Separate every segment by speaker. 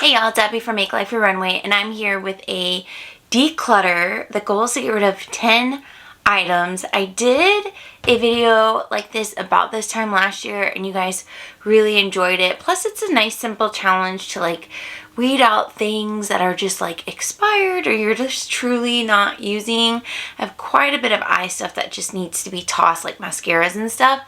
Speaker 1: Hey y'all, it's Abby from Make Life Your Runway, and I'm here with a declutter. The goal is to get rid of 10 items. I did a video like this about this time last year, and you guys really enjoyed it. Plus, it's a nice simple challenge to like weed out things that are just like expired or you're just truly not using. I have quite a bit of eye stuff that just needs to be tossed, like mascaras and stuff.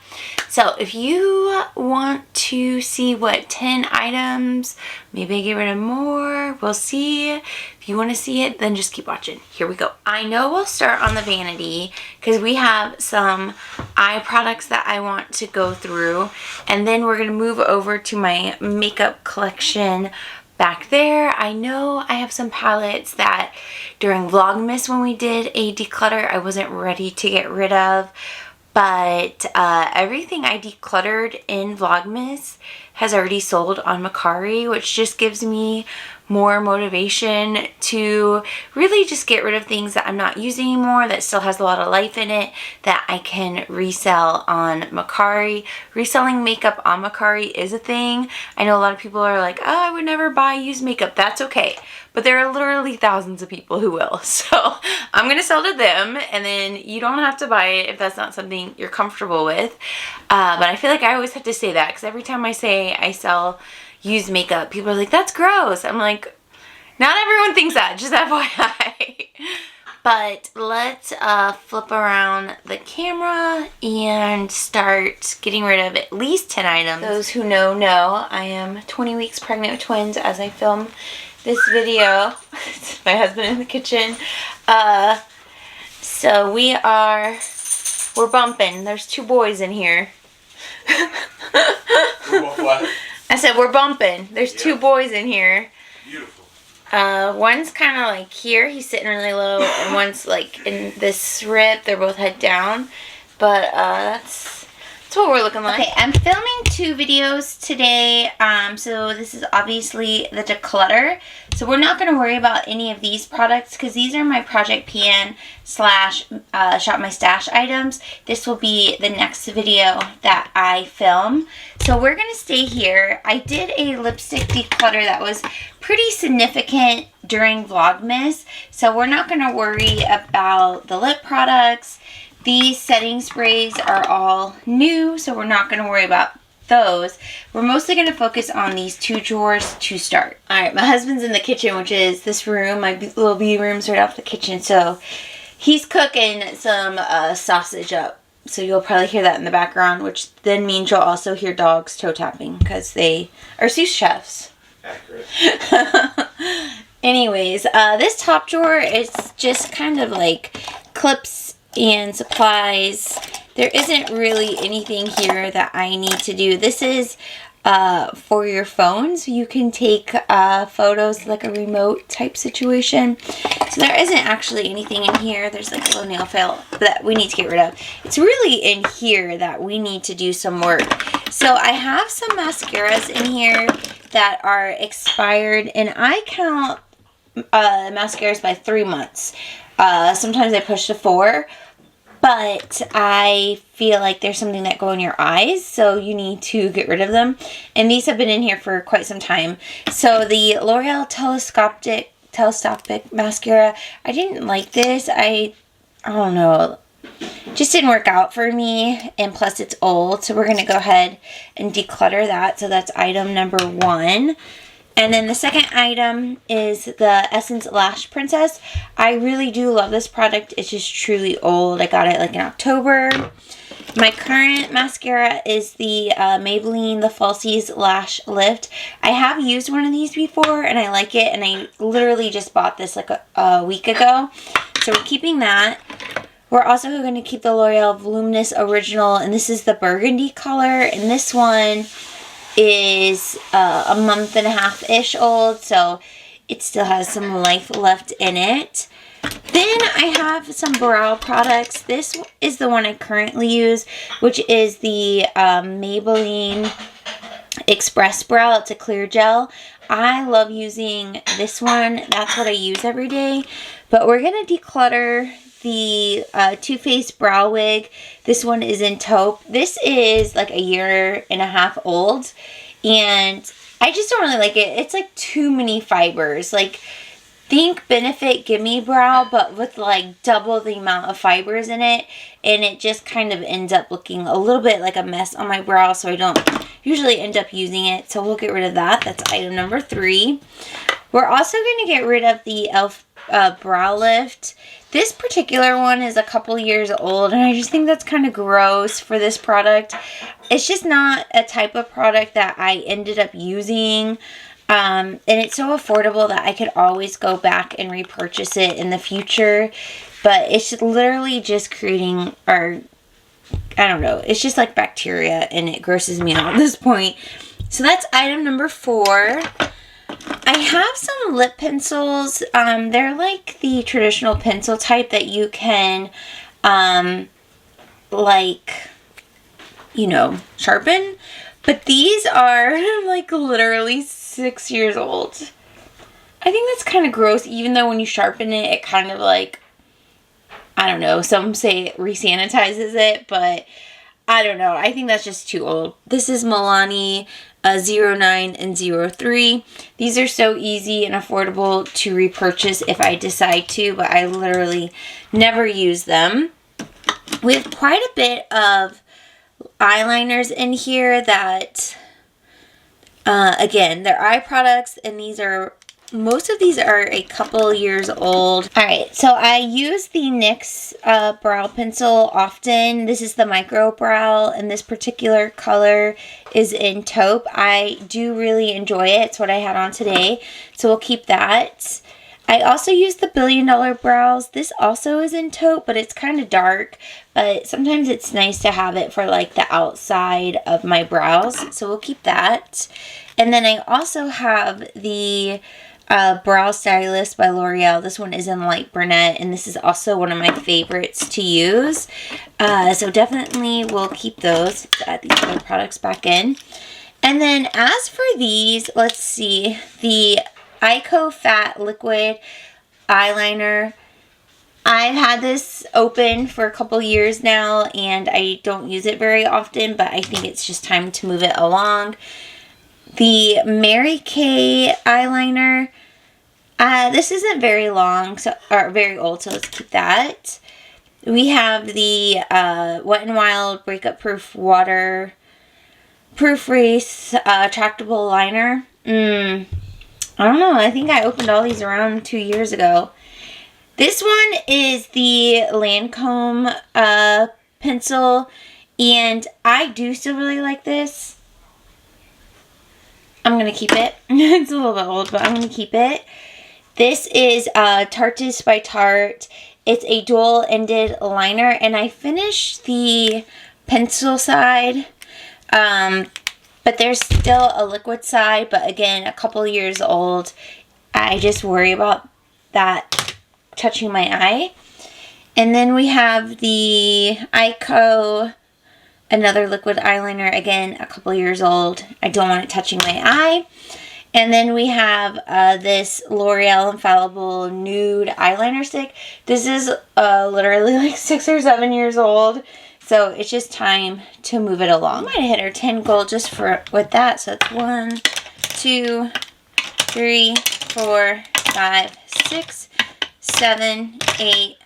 Speaker 1: So if you want to see what 10 items, maybe I get rid of more, we'll see. If you want to see it, then just keep watching. Here we go. I know we'll start on the vanity because we have some eye products that I want to go through, and then we're going to move over to my makeup collection back there. I know I have some palettes that during Vlogmas when we did a declutter I wasn't ready to get rid of, but everything I decluttered in Vlogmas has already sold on Mercari, which just gives me more motivation to really just get rid of things that I'm not using anymore that still has a lot of life in it that I can resell on Mercari. Reselling makeup on Mercari is a thing. I know a lot of people are like, oh, I would never buy used makeup. That's okay. But there are literally thousands of people who will. So I'm going to sell to them, and then you don't have to buy it if that's not something you're comfortable with. But I feel like I always have to say that because every time I say I sell used makeup, people are like, that's gross. I'm like, not everyone thinks that, just FYI. But let's flip around the camera and start getting rid of at least 10 items. Those who know, I am 20 weeks pregnant with twins as I film this video. It's my husband in the kitchen. So we're bumping. There's 2 boys in here.
Speaker 2: What?
Speaker 1: I said we're bumping. There's 2 boys in here.
Speaker 2: Beautiful.
Speaker 1: One's kind of like here. He's sitting really low, and one's like in this rib. They're both head down. But that's what we're looking like. Okay, I'm filming 2 videos today. So this is obviously the declutter. So we're not going to worry about any of these products because these are my Project PN / Shop My Stash items. This will be the next video that I film. So we're going to stay here. I did a lipstick declutter that was pretty significant during Vlogmas. So we're not going to worry about the lip products. These setting sprays are all new, so we're not going to worry about those. We're mostly going to focus on these 2 drawers to start. Alright, my husband's in the kitchen, which is this room. My little beauty room's right off the kitchen, so he's cooking some sausage up. So you'll probably hear that in the background, which then means you'll also hear dogs toe tapping because they are sous chefs.
Speaker 2: Accurate.
Speaker 1: Anyways, this top drawer is just kind of like clips and supplies. There isn't really anything here that I need to do. This is for your phones. You can take photos like a remote type situation. So there isn't actually anything in here. There's like a little nail file that we need to get rid of. It's really in here that we need to do some work. So I have some mascaras in here that are expired, and I count mascaras by 3 months. Sometimes I push to 4. But I feel like there's something that go in your eyes, so you need to get rid of them. And these have been in here for quite some time. So the L'Oreal Telescopic Mascara, I didn't like this. I don't know. Just didn't work out for me, and plus it's old. So we're going to go ahead and declutter that. So that's item number 1. And then the second item is the Essence Lash Princess. I really do love this product. It's just truly old. I got it like in October. My current mascara is the Maybelline The Falsies Lash Lift. I have used one of these before and I like it. And I literally just bought this like a week ago. So we're keeping that. We're also going to keep the L'Oreal Voluminous Original. And this is the burgundy color. And this one is a month and a half-ish old, so it still has some life left in it. Then I have some brow products. This is the one I currently use, which is the Maybelline Express Brow. It's a clear gel. I love using this one. That's what I use every day. But we're going to declutter the Too Faced Brow Wig. This one is in taupe. This is like a 1.5 years old, and I just don't really like it. It's like too many fibers. Like, think Benefit Gimme Brow, but with like double the amount of fibers in it. And it just kind of ends up looking a little bit like a mess on my brow, so I don't usually end up using it. So we'll get rid of that. That's item number 3. We're also going to get rid of the e.l.f. Brow Lift. This particular one is a couple years old, and I just think that's kind of gross for this product. It's just not a type of product that I ended up using. And it's so affordable that I could always go back and repurchase it in the future. But it's literally just creating, or I don't know, it's just like bacteria, and it grosses me out at this point. So that's item number 4. I have some lip pencils. They're like the traditional pencil type that you can, like, you know, sharpen. But these are like literally 6 years old. I think that's kind of gross, even though when you sharpen it, it kind of like, I don't know, some say it resanitizes it, but I don't know. I think that's just too old. This is Milani 09 and 03. These are so easy and affordable to repurchase if I decide to, but I literally never use them. We have quite a bit of eyeliners in here that, again, they're eye products, and these are, most of these are a couple years old. Alright, so I use the NYX brow pencil often. This is the micro brow, and this particular color is in taupe. I do really enjoy it. It's what I had on today, so we'll keep that. I also use the $1 Billion Brows. This also is in taupe, but it's kind of dark. But sometimes it's nice to have it for like the outside of my brows, so we'll keep that. And then I also have the Brow Stylist by L'Oreal. This one is in light brunette, and this is also one of my favorites to use. So definitely we'll keep those. Let's add these other products back in. And then as for these, let's see, the Ico Fat Liquid Eyeliner. I've had this open for a couple years now, and I don't use it very often, but I think it's just time to move it along. The Mary Kay eyeliner. This isn't very long, or very old, so let's keep that. We have the Wet n Wild Breakup Proof Water Proof Wreath Tractable Liner. I don't know. I think I opened all these around 2 years ago. This one is the Lancome pencil, and I do still really like this. I'm going to keep it. It's a little bit old, but I'm going to keep it. This is Tarteist by Tarte. It's a dual-ended liner, and I finished the pencil side, but there's still a liquid side, but again, a couple years old. I just worry about that touching my eye. And then we have the Ico, another liquid eyeliner, again, a couple years old. I don't want it touching my eye. And then we have this L'Oreal Infallible Nude Eyeliner Stick. This is literally like 6 or 7 years old. So it's just time to move it along. I might have hit our 10 goal just with that. So it's 1, 2, 3, 4, 5, 6, 7, 8,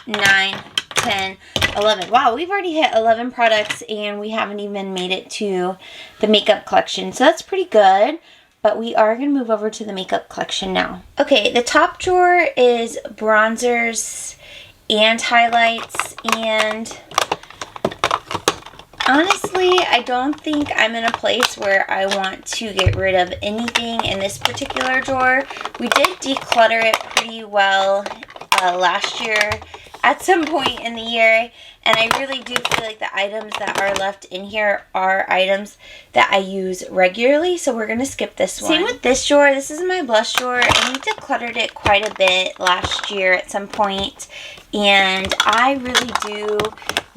Speaker 1: 9, 10, 11. Wow, we've already hit 11 products, and we haven't even made it to the makeup collection. So that's pretty good. But we are going to move over to the makeup collection now. Okay, the top drawer is bronzers and highlights, and honestly, I don't think I'm in a place where I want to get rid of anything in this particular drawer. We did declutter it pretty well last year at some point in the year, and I really do feel like the items that are left in here are items that I use regularly, so we're going to skip this one. Same with this drawer. This is my blush drawer, and we decluttered it quite a bit last year at some point, and I really do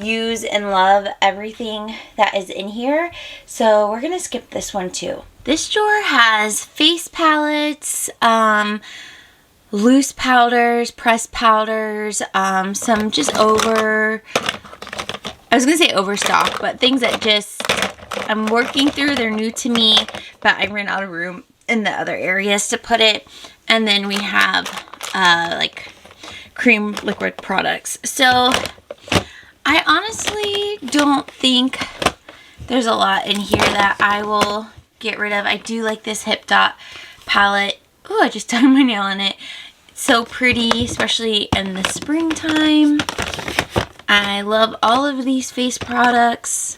Speaker 1: use and love everything that is in here, so we're going to skip this one too. This drawer has face palettes, loose powders, pressed powders, some just I was going to say overstock, but things that just I'm working through. They're new to me, but I ran out of room in the other areas to put it. And then we have like cream liquid products. So I honestly don't think there's a lot in here that I will get rid of. I do like this Hip Dot palette. Oh, I just done my nail on it. It's so pretty, especially in the springtime. I love all of these face products.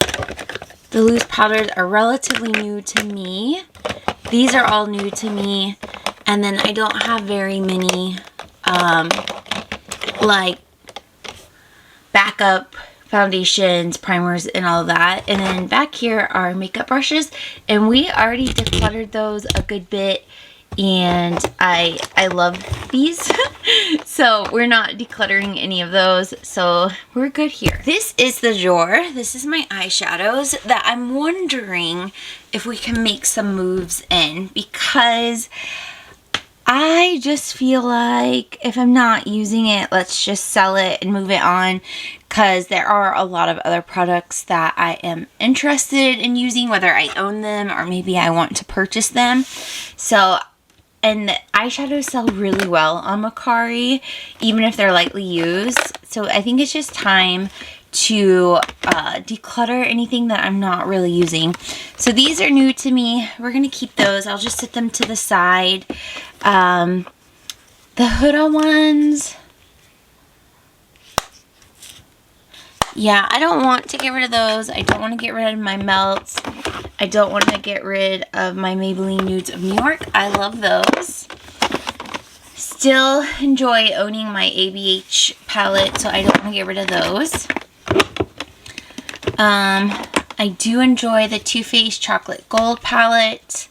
Speaker 1: The loose powders are relatively new to me. These are all new to me. And then I don't have very many like backup foundations, primers, and all that. And then back here are makeup brushes, and we already decluttered those a good bit, and I love these. So we're not decluttering any of those, so we're good here. This is the drawer. This is my eyeshadows that I'm wondering if we can make some moves in, because I just feel like if I'm not using it, let's just sell it and move it on, because there are a lot of other products that I am interested in using, whether I own them or maybe I want to purchase them. So, and the eyeshadows sell really well on Mercari, even if they're lightly used. So I think it's just time to declutter anything that I'm not really using. So these are new to me. We're going to keep those. I'll just set them to the side. The Huda ones, yeah, I don't want to get rid of those. I don't want to get rid of my melts. I don't want to get rid of my Maybelline Nudes of New York. I love those. Still enjoy owning my ABH palette, so I don't want to get rid of those. I do enjoy the Too Faced Chocolate Gold palette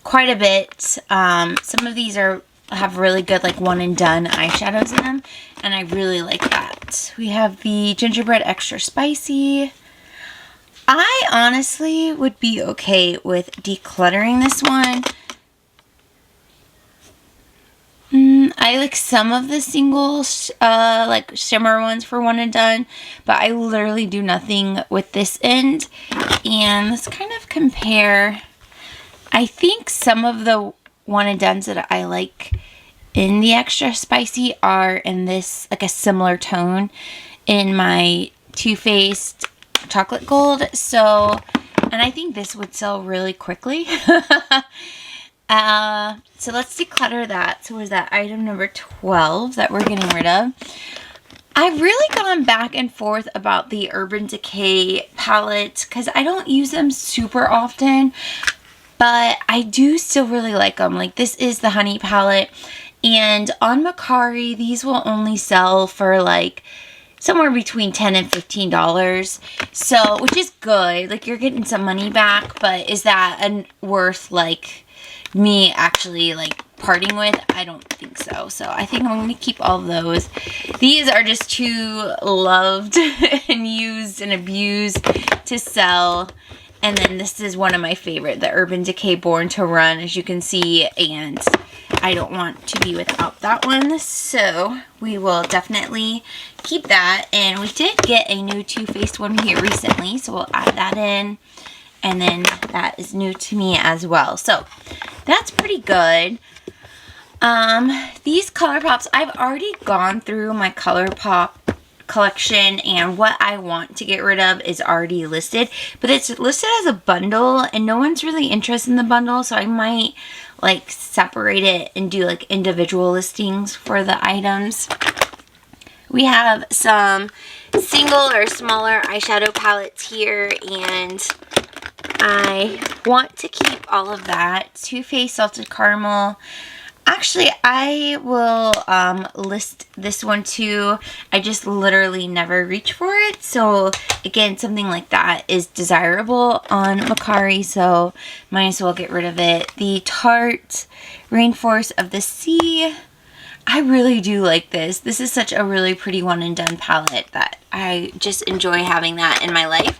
Speaker 1: quite a bit. Some of these have really good like one and done eyeshadows in them, and I really like that. We have the Gingerbread Extra Spicy. I honestly would be okay with decluttering this one. I like some of the single like shimmer ones for one and done, but I literally do nothing with this end. And let's kind of compare. I think some of the one and dones that I like in the Extra Spicy are in this, like a similar tone in my Too Faced Chocolate Gold. So, and I think this would sell really quickly. So let's declutter that. So what is that? Item number 12 that we're getting rid of. I've really gone back and forth about the Urban Decay palette because I don't use them super often, but I do still really like them. Like, this is the Honey palette, and on Mercari these will only sell for like somewhere between $10 and $15. So, which is good. Like, you're getting some money back, but is that worth like me actually like parting with? I don't think so. So I think I'm going to keep all of those. These are just too loved and used and abused to sell. And then this is one of my favorite, the Urban Decay Born to Run, as you can see, and I don't want to be without that one, so we will definitely keep that. And we did get a new Too Faced one here recently, so we'll add that in. And then that is new to me as well. So that's pretty good. These ColourPops, I've already gone through my ColourPop collection, and what I want to get rid of is already listed. But it's listed as a bundle, and no one's really interested in the bundle. So I might like separate it and do like individual listings for the items. We have some single or smaller eyeshadow palettes here, and I want to keep all of that. Too Faced Salted Caramel. Actually, I will list this one too. I just literally never reach for it. So again, something like that is desirable on Mercari, so might as well get rid of it. The Tarte Rainforest of the Sea. I really do like this. This is such a really pretty one and done palette that I just enjoy having that in my life.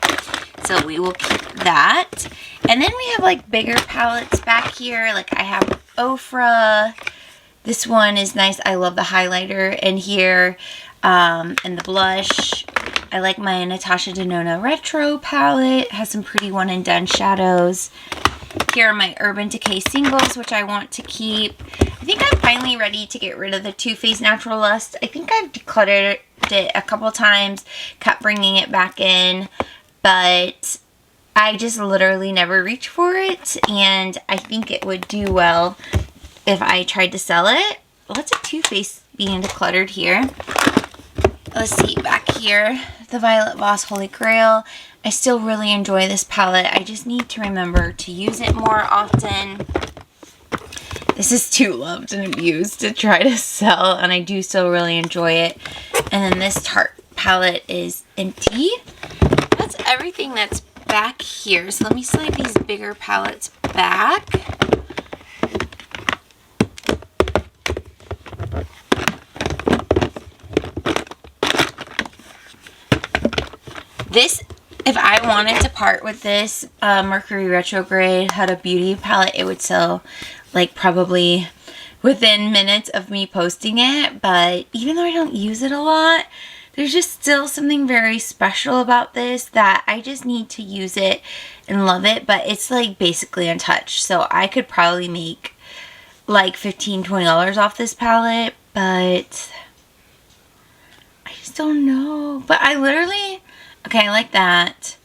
Speaker 1: So we will keep that. And then we have like bigger palettes back here. Like I have Ofra. This one is nice. I love the highlighter in here. And the blush. I like my Natasha Denona Retro palette. It has some pretty one and done shadows. Here are my Urban Decay singles, which I want to keep. I think I'm finally ready to get rid of the Too Faced Natural Lust. I think I've decluttered it a couple times, kept bringing it back in, but I just literally never reach for it, and I think it would do well if I tried to sell it. Lots of Too Faced being decluttered here. Let's see, back here, the Violet Voss Holy Grail. I still really enjoy this palette. I just need to remember to use it more often. This is too loved and abused to try to sell, and I do still really enjoy it. And then this Tarte palette is empty. That's everything that's back here. So let me slide these bigger palettes back. This, if I wanted to part with this Mercari Retrograde Huda Beauty palette, it would sell like probably within minutes of me posting it. But even though I don't use it a lot, there's just still something very special about this that I just need to use it and love it. But it's like basically untouched. So I could probably make like $15–20 off this palette. But I just don't know. But I literally... Okay, I like that.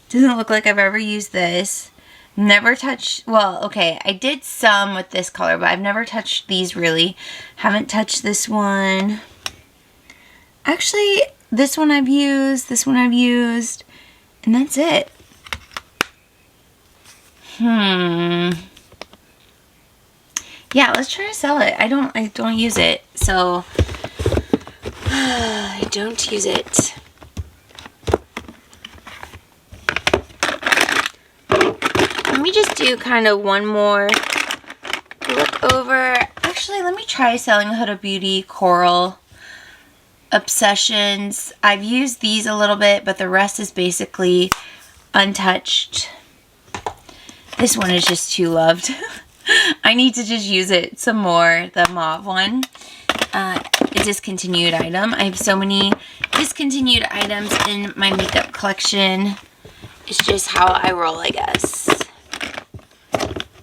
Speaker 1: Doesn't look like I've ever used this. Never touched, well, okay, I did some with this color, but I've never touched these really. Haven't touched this one. Actually, this one I've used, and that's it. Yeah, let's try to sell it. I don't use it, so I don't use it. Let me just do kind of one more look over. Actually, let me try selling Huda Beauty Coral Obsessions. I've used these a little bit, but the rest is basically untouched. This one is just too loved. I need to just use it some more, the mauve one. A discontinued item. I have so many discontinued items in my makeup collection. It's just how I roll, I guess.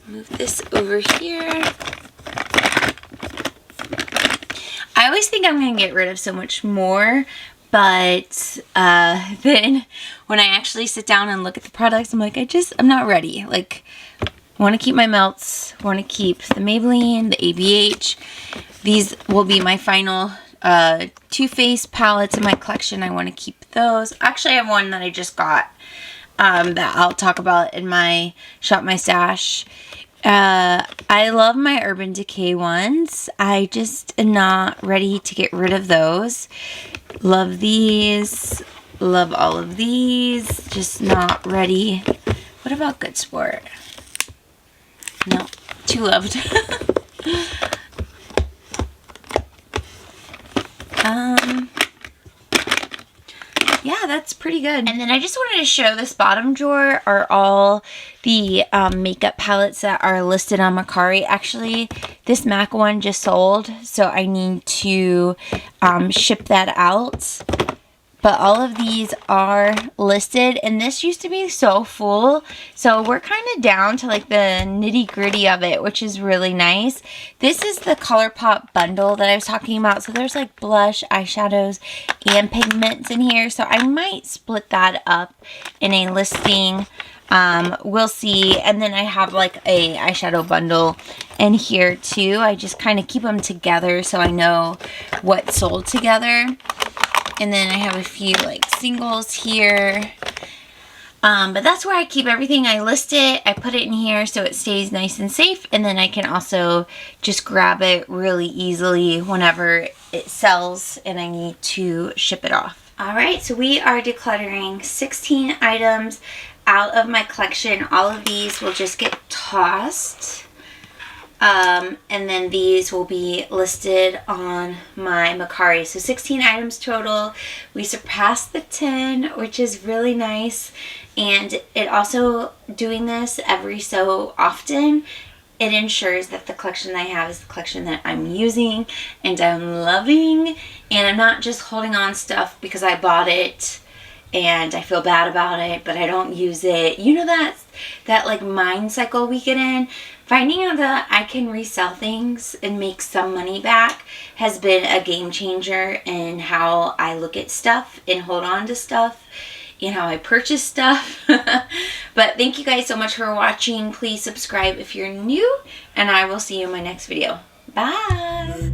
Speaker 1: Move this over here. I always think I'm going to get rid of so much more, but then when I actually sit down and look at the products, I'm like, I'm not ready. Like, I want to keep my melts, want to keep the Maybelline, the ABH. These will be my final Too Faced palettes in my collection. I want to keep those. Actually, I have one that I just got that I'll talk about in my Shop My Stash. I love my Urban Decay ones. I just am not ready to get rid of those. Love these. Love all of these. Just not ready. What about Good Sport? No, too loved. Yeah, that's pretty good. And then I just wanted to show this bottom drawer are all the makeup palettes that are listed on Mercari. Actually, this MAC one just sold, so I need to ship that out. But all of these are listed, and this used to be so full. So we're kind of down to like the nitty gritty of it, which is really nice. This is the ColourPop bundle that I was talking about. So there's like blush, eyeshadows, and pigments in here. So I might split that up in a listing. We'll see. And then I have like a eyeshadow bundle in here too. I just kind of keep them together so I know what's sold together. And then I have a few like singles here. But that's where I keep everything. I list it. I put it in here so it stays nice and safe. And then I can also just grab it really easily whenever it sells and I need to ship it off. Alright, so we are decluttering 16 items out of my collection. All of these will just get tossed. And then these will be listed on my Mercari. So 16 items total. We surpassed the 10, which is really nice. And it also, doing this every so often, it ensures that the collection I have is the collection that I'm using and I'm loving. And I'm not just holding on stuff because I bought it and I feel bad about it, but I don't use it. You know, that like mind cycle we get in. Finding out that I can resell things and make some money back has been a game changer in how I look at stuff and hold on to stuff and how I purchase stuff. But thank you guys so much for watching. Please subscribe if you're new, and I will see you in my next video. Bye!